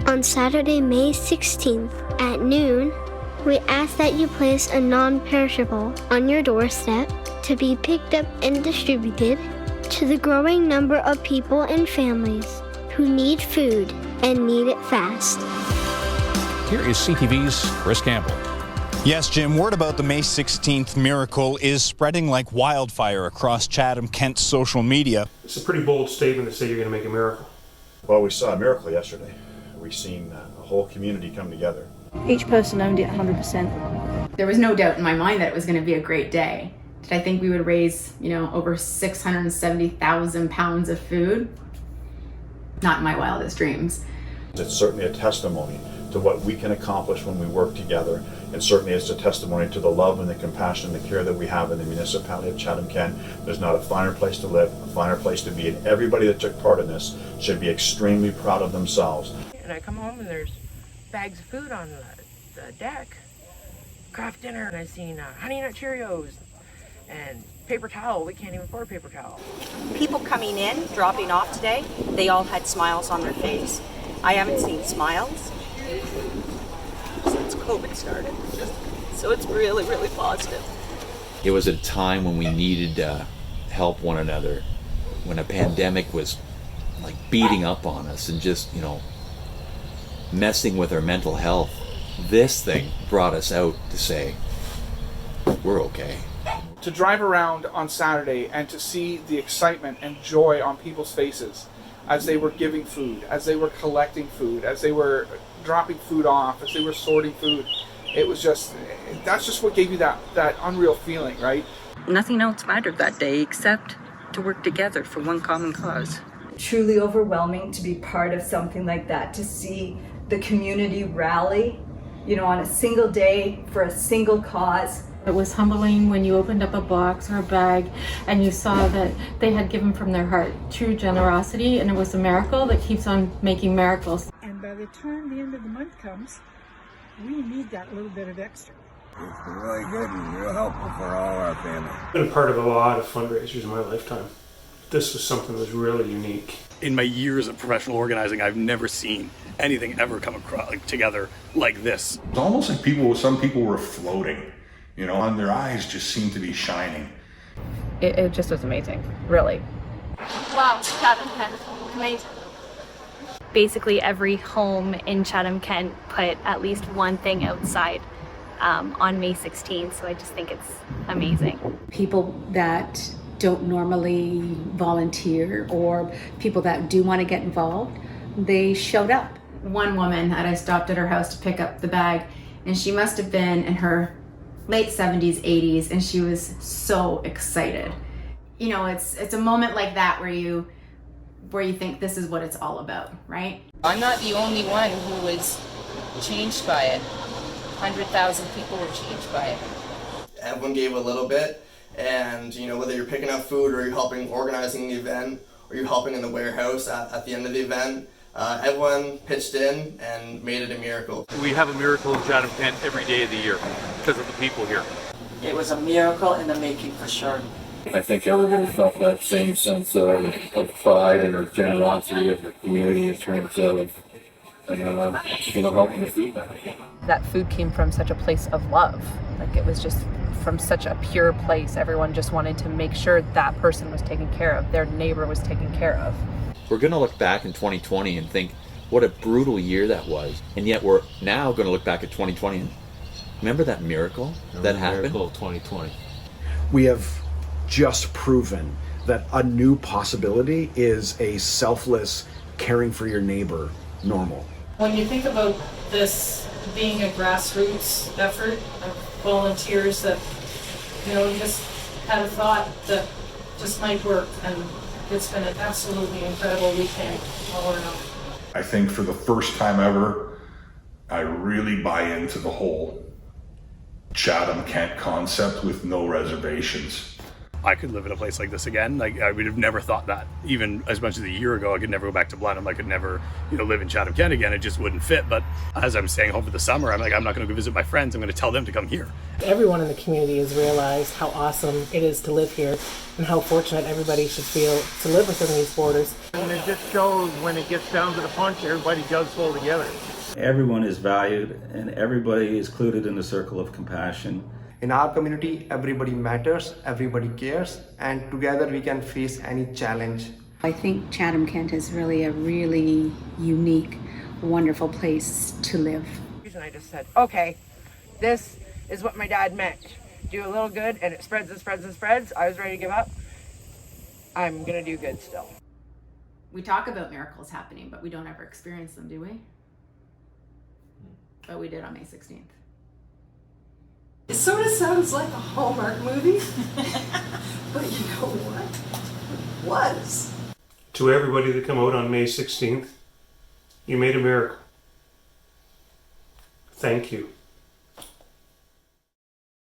On Saturday, May 16th at noon, we ask that you place a non-perishable on your doorstep to be picked up and distributed to the growing number of people and families who need food and need it fast. Here is CTV's Chris Campbell. Yes, Jim, word about the May 16th miracle is spreading like wildfire across Chatham-Kent social media. It's a pretty bold statement to say you're going to make a miracle. Well, we saw a miracle yesterday. We've seen a whole community come together. Each person owned it 100%. There was no doubt in my mind that it was going to be a great day. Did I think we would raise, over 670,000 pounds of food? Not in my wildest dreams. It's certainly a testimony to what we can accomplish when we work together, and certainly it's a testimony to the love and the compassion and the care that we have in the municipality of Chatham-Kent. There's not a finer place to live, a finer place to be, and everybody that took part in this should be extremely proud of themselves. And I come home and there's bags of food on the deck, Kraft dinner, and I've seen Honey Nut Cheerios and paper towel. We can't even afford paper towel. People coming in, dropping off today, they all had smiles on their face. I haven't seen smiles since COVID started, so it's really, really positive. It was a time when we needed to help one another, when a pandemic was like beating up on us and just, messing with our mental health. This thing brought us out to say, we're okay. To drive around on Saturday and to see the excitement and joy on people's faces as they were giving food, as they were collecting food, as they were dropping food off, as they were sorting food, that's just what gave you that unreal feeling, right? Nothing else mattered that day except to work together for one common cause. Truly overwhelming to be part of something like that, to see the community rally, on a single day for a single cause. It was humbling when you opened up a box or a bag and you saw that they had given from their heart. True generosity, and it was a miracle that keeps on making miracles. And by the time the end of the month comes, we need that little bit of extra. It's been really good and real helpful for all our family. I've been a part of a lot of fundraisers in my lifetime. This was something that was really unique. In my years of professional organizing, I've never seen anything ever come across together like this. It's almost like some people were floating. And their eyes just seemed to be shining. It just was amazing, really. Wow, Chatham-Kent, amazing. Basically every home in Chatham-Kent put at least one thing outside on May 16th, so I just think it's amazing. People that don't normally volunteer or people that do want to get involved, they showed up. One woman that I stopped at her house to pick up the bag, and she must have been in her late 70s, 80s, and she was so excited. It's a moment like that where you think this is what it's all about, right? I'm not the only one who was changed by it. 100,000 people were changed by it. Everyone gave a little bit, and whether you're picking up food or you're helping organizing the event or you're helping in the warehouse at the end of the event, everyone pitched in and made it a miracle. We have a miracle in Chatham-Kent every day of the year because of the people here. It was a miracle in the making for sure. I think everybody felt that same sense of pride and of generosity of the community in terms of helping the food back. That food came from such a place of love. Like, it was just from such a pure place. Everyone just wanted to make sure that person was taken care of, their neighbor was taken care of. We're going to look back in 2020 and think what a brutal year that was. And yet we're now going to look back at 2020 and remember that miracle that happened? Miracle of 2020. We have just proven that a new possibility is a selfless, caring for your neighbor normal. When you think about this being a grassroots effort of volunteers that, just had a thought that just might work, and it's been an absolutely incredible weekend all around. I think for the first time ever, I really buy into the whole Chatham-Kent concept with no reservations. I could live in a place like this again. Like, I would have never thought that. Even as much as a year ago, I could never go back to Blenheim. I could never, live in Chatham-Kent again. It just wouldn't fit. But as I'm staying home for the summer, I'm like, I'm not going to go visit my friends. I'm going to tell them to come here. Everyone in the community has realized how awesome it is to live here and how fortunate everybody should feel to live within these borders. And it just shows when it gets down to the punch, everybody does pull together. Everyone is valued and everybody is included in the circle of compassion. In our community, everybody matters, everybody cares, and together we can face any challenge. I think Chatham-Kent is really a really unique, wonderful place to live. And I just said, okay, this is what my dad meant. Do a little good and it spreads and spreads and spreads. I was ready to give up. I'm gonna do good still. We talk about miracles happening, but we don't ever experience them, do we? But we did on May 16th. It sort of sounds like a Hallmark movie, but you know what? It was. To everybody that come out on May 16th, you made a miracle. Thank you.